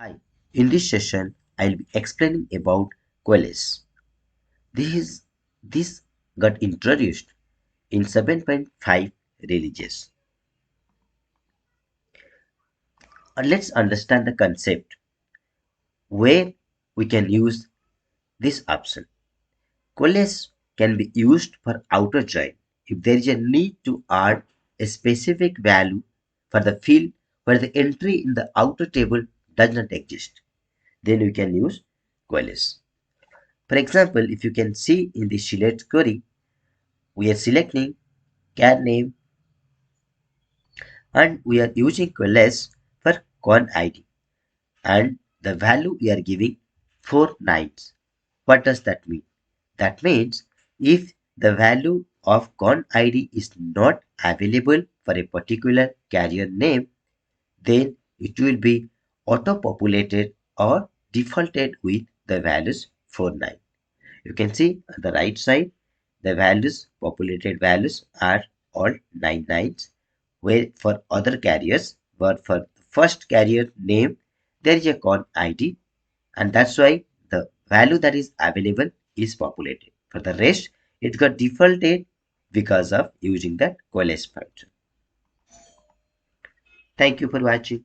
Hi, in this session, I'll be explaining about COALESCE. This got introduced in 7.5 releases. And let's understand the concept where we can use this option. COALESCE can be used for outer join if there is a need to add a specific value for the field where the entry in the outer table does not exist. Then we can use COALESCE. For example, if you can see in the select query, we are selecting car name and we are using coalesce for con id and the value we are giving 4 nines. What does that mean? That means if the value of con id is not available for a particular carrier name, then it will be auto-populated or defaulted with the values 49. You can see on the right side, the values, populated values are all 99s, where for other carriers, but for the first carrier name, there is a con ID, and that's why the value that is available is populated. For the rest, it got defaulted because of using that coalesce function. Thank you for watching.